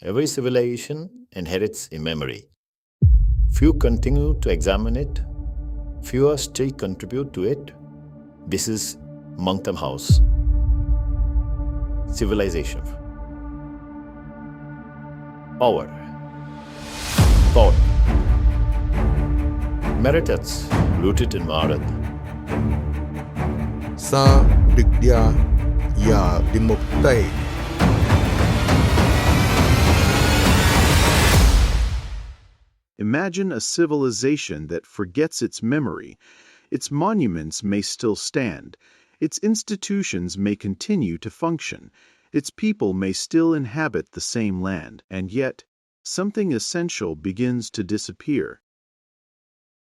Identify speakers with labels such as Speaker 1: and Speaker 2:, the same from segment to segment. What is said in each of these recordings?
Speaker 1: Every civilization inherits a memory. Few continue to examine it, fewer still contribute to it. This is Manthan House. Civilization. Power. Thought. Meritats rooted in Bharat.
Speaker 2: Sa digdya ya dimuktai.
Speaker 3: Imagine a civilization that forgets its memory. Its monuments may still stand. Its institutions may continue to function. Its people may still inhabit the same land. And yet, something essential begins to disappear.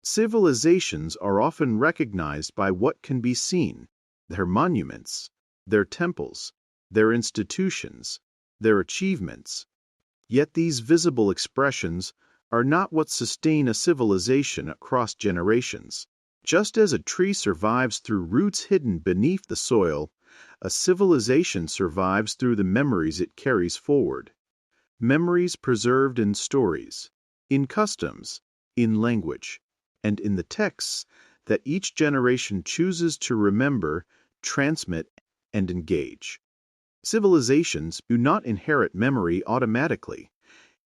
Speaker 3: Civilizations are often recognized by what can be seen: their monuments, their temples, their institutions, their achievements. Yet these visible expressions are not what sustain a civilization across generations. Just as a tree survives through roots hidden beneath the soil, a civilization survives through the memories it carries forward. Memories preserved in stories, in customs, in language, and in the texts that each generation chooses to remember, transmit, and engage. Civilizations do not inherit memory automatically.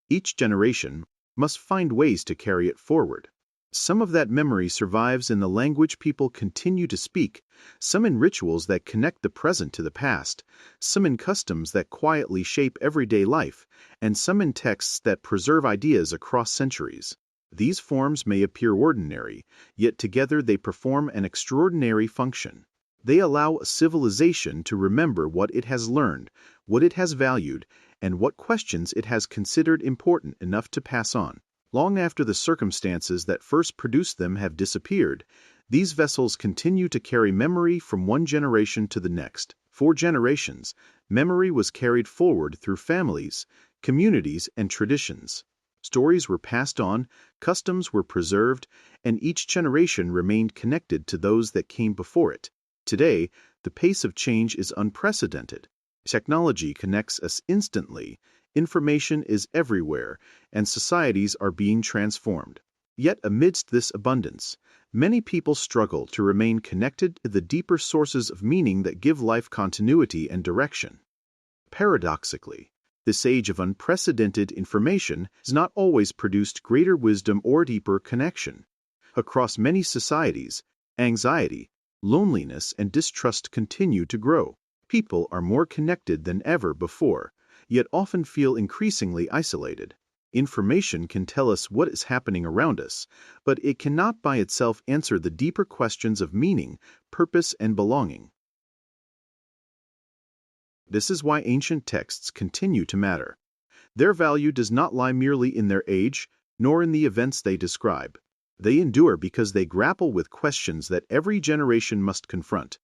Speaker 3: Each generation must find ways to carry it forward. Some of that memory survives in the language people continue to speak, some in rituals that connect the present to the past, some in customs that quietly shape everyday life, and some in texts that preserve ideas across centuries. These forms may appear ordinary, yet together they perform an extraordinary function. They allow a civilization to remember what it has learned, what it has valued, and what questions it has considered important enough to pass on. Long after the circumstances that first produced them have disappeared, these vessels continue to carry memory from one generation to the next. For generations, memory was carried forward through families, communities, and traditions. Stories were passed on, customs were preserved, and each generation remained connected to those that came before it. Today, the pace of change is unprecedented. Technology connects us instantly, information is everywhere, and societies are being transformed. Yet amidst this abundance, many people struggle to remain connected to the deeper sources of meaning that give life continuity and direction. Paradoxically, this age of unprecedented information has not always produced greater wisdom or deeper connection. Across many societies, anxiety, loneliness, and distrust continue to grow. People are more connected than ever before, yet often feel increasingly isolated. Information can tell us what is happening around us, but it cannot by itself answer the deeper questions of meaning, purpose, and belonging. This is why ancient texts continue to matter. Their value does not lie merely in their age, nor in the events they describe. They endure because they grapple with questions that every generation must confront.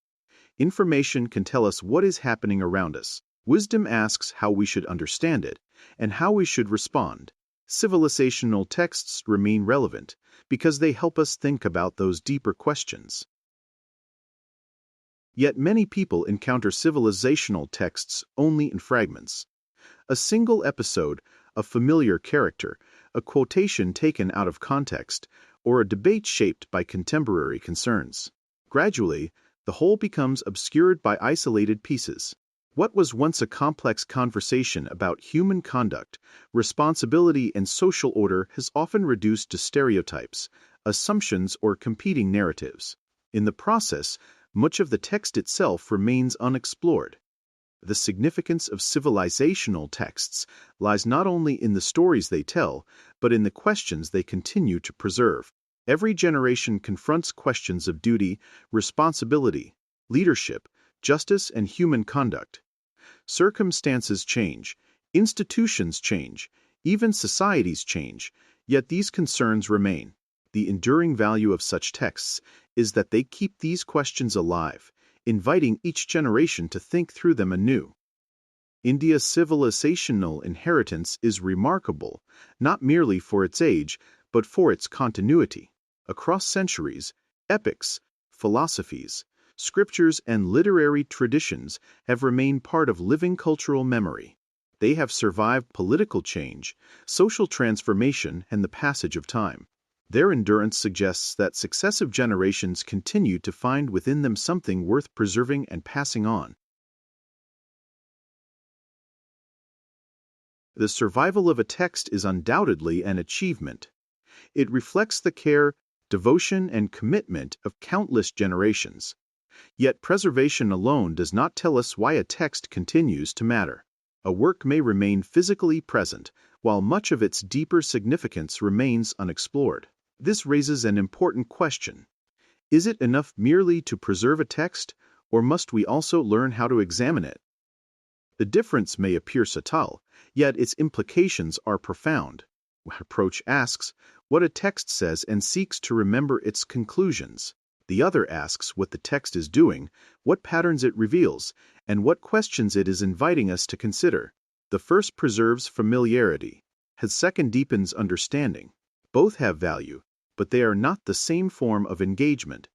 Speaker 3: Information can tell us what is happening around us. Wisdom asks how we should understand it, and how we should respond. Civilisational texts remain relevant because they help us think about those deeper questions. Yet many people encounter civilisational texts only in fragments. A single episode, a familiar character, a quotation taken out of context, or a debate shaped by contemporary concerns. Gradually, the whole becomes obscured by isolated pieces. What was once a complex conversation about human conduct, responsibility, and social order has often reduced to stereotypes, assumptions, or competing narratives. In the process, much of the text itself remains unexplored. The significance of civilisational texts lies not only in the stories they tell, but in the questions they continue to preserve. Every generation confronts questions of duty, responsibility, leadership, justice, and human conduct. Circumstances change, institutions change, even societies change, yet these concerns remain. The enduring value of such texts is that they keep these questions alive, inviting each generation to think through them anew. India's civilisational inheritance is remarkable, not merely for its age, but for its continuity. Across centuries, epics, philosophies, scriptures, and literary traditions have remained part of living cultural memory. They have survived political change, social transformation, and the passage of time. Their endurance suggests that successive generations continue to find within them something worth preserving and passing on. The survival of a text is undoubtedly an achievement. It reflects the care, devotion, and commitment of countless generations. Yet preservation alone does not tell us why a text continues to matter. A work may remain physically present, while much of its deeper significance remains unexplored. This raises an important question. Is it enough merely to preserve a text, or must we also learn how to examine it? The difference may appear subtle, yet its implications are profound. One approach asks what a text says and seeks to remember its conclusions. The other asks what the text is doing, what patterns it reveals, and what questions it is inviting us to consider. The first preserves familiarity. The second deepens understanding. Both have value, but they are not the same form of engagement.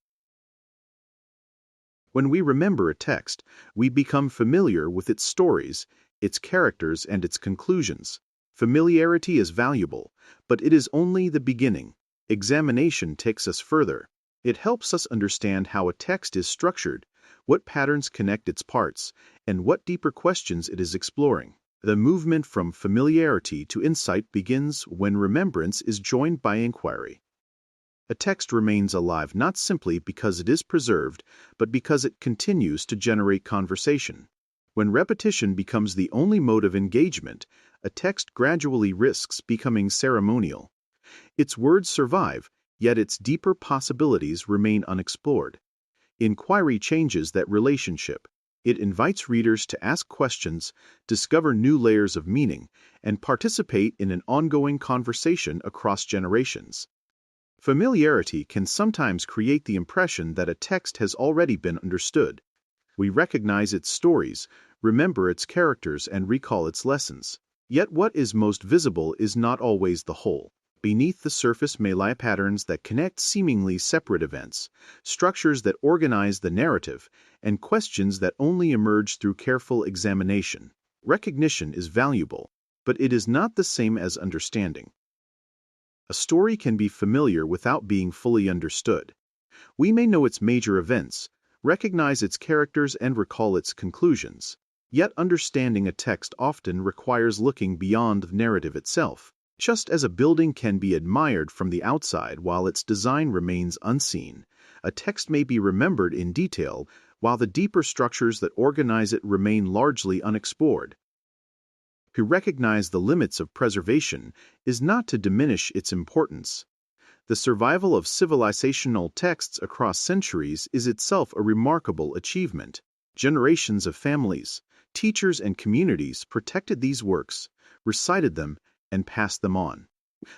Speaker 3: When we remember a text, we become familiar with its stories, its characters, and its conclusions. Familiarity is valuable, but it is only the beginning. Examination takes us further. It helps us understand how a text is structured, what patterns connect its parts, and what deeper questions it is exploring. The movement from familiarity to insight begins when remembrance is joined by inquiry. A text remains alive not simply because it is preserved, but because it continues to generate conversation. When repetition becomes the only mode of engagement, a text gradually risks becoming ceremonial. Its words survive, yet its deeper possibilities remain unexplored. Inquiry changes that relationship. It invites readers to ask questions, discover new layers of meaning, and participate in an ongoing conversation across generations. Familiarity can sometimes create the impression that a text has already been understood. We recognize its stories, remember its characters, and recall its lessons. Yet what is most visible is not always the whole. Beneath the surface may lie patterns that connect seemingly separate events, structures that organize the narrative, and questions that only emerge through careful examination. Recognition is valuable, but it is not the same as understanding. A story can be familiar without being fully understood. We may know its major events, recognize its characters, and recall its conclusions. Yet understanding a text often requires looking beyond the narrative itself. Just as a building can be admired from the outside while its design remains unseen, a text may be remembered in detail while the deeper structures that organize it remain largely unexplored. To recognize the limits of preservation is not to diminish its importance. The survival of civilisational texts across centuries is itself a remarkable achievement. Generations of families, teachers, and communities protected these works, recited them, and passed them on.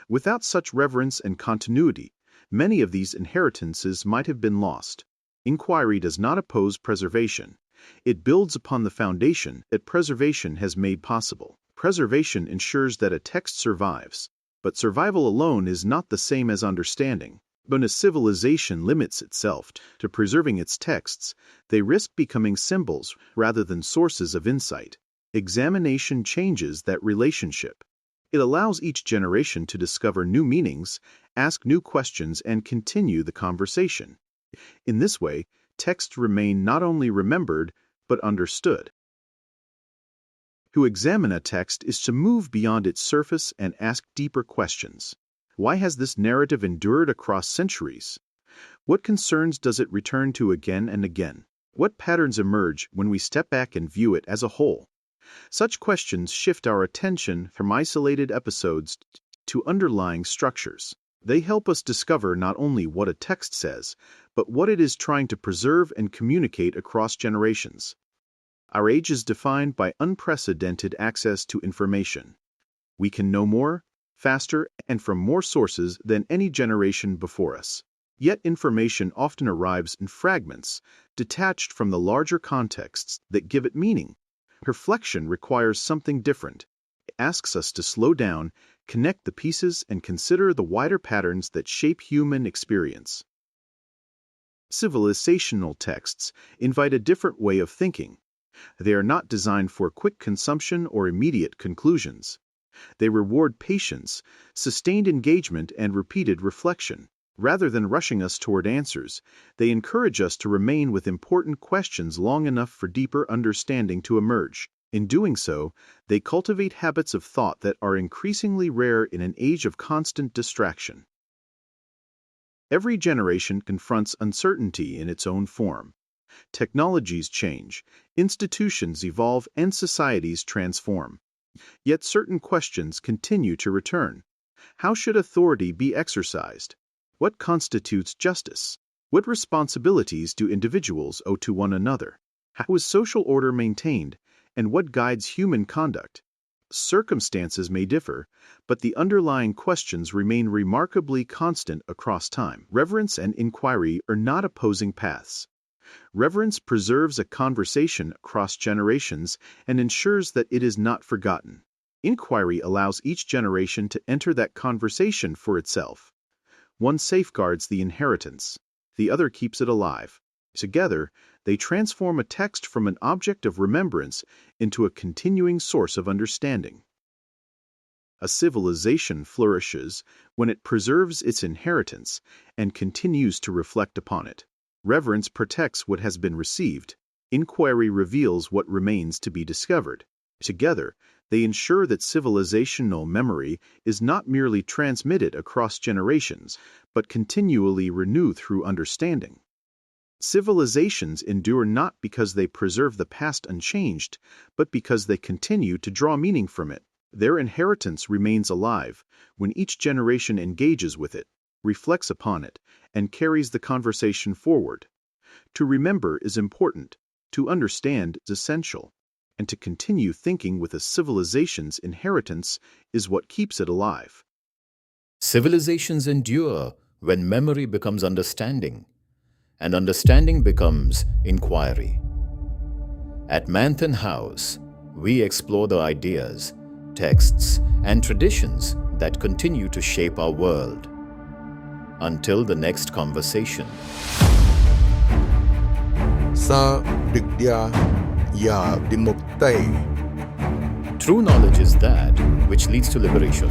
Speaker 3: Without such reverence and continuity, many of these inheritances might have been lost. Inquiry does not oppose preservation. It builds upon the foundation that preservation has made possible. Preservation ensures that a text survives, but survival alone is not the same as understanding. When a civilization limits itself to preserving its texts, they risk becoming symbols rather than sources of insight. Examination changes that relationship. It allows each generation to discover new meanings, ask new questions, and continue the conversation. In this way, texts remain not only remembered, but understood. To examine a text is to move beyond its surface and ask deeper questions. Why has this narrative endured across centuries? What concerns does it return to again and again? What patterns emerge when we step back and view it as a whole? Such questions shift our attention from isolated episodes to underlying structures. They help us discover not only what a text says, but what it is trying to preserve and communicate across generations. Our age is defined by unprecedented access to information. We can know more, faster, and from more sources than any generation before us. Yet information often arrives in fragments, detached from the larger contexts that give it meaning. Reflection requires something different. It asks us to slow down, connect the pieces, and consider the wider patterns that shape human experience. Civilisational texts invite a different way of thinking. They are not designed for quick consumption or immediate conclusions. They reward patience, sustained engagement, and repeated reflection. Rather than rushing us toward answers, they encourage us to remain with important questions long enough for deeper understanding to emerge. In doing so, they cultivate habits of thought that are increasingly rare in an age of constant distraction. Every generation confronts uncertainty in its own form. Technologies change, institutions evolve, and societies transform. Yet certain questions continue to return. How should authority be exercised? What constitutes justice? What responsibilities do individuals owe to one another? How is social order maintained, and what guides human conduct? Circumstances may differ, but the underlying questions remain remarkably constant across time. Reverence and inquiry are not opposing paths. Reverence preserves a conversation across generations and ensures that it is not forgotten. Inquiry allows each generation to enter that conversation for itself. One safeguards the inheritance, the other keeps it alive. Together, they transform a text from an object of remembrance into a continuing source of understanding. A civilization flourishes when it preserves its inheritance and continues to reflect upon it. Reverence protects what has been received. Inquiry reveals what remains to be discovered. Together, they ensure that civilisational memory is not merely transmitted across generations, but continually renewed through understanding. Civilizations endure not because they preserve the past unchanged, but because they continue to draw meaning from it. Their inheritance remains alive when each generation engages with it, reflects upon it, and carries the conversation forward. To remember is important, to understand is essential, and to continue thinking with a civilization's inheritance is what keeps it alive.
Speaker 1: Civilizations endure when memory becomes understanding, and understanding becomes inquiry. At Manthan House, we explore the ideas, texts, and traditions that continue to shape our world. Until the next conversation.
Speaker 2: Sa digdya ya dimuktai.
Speaker 1: True knowledge is that which leads to liberation.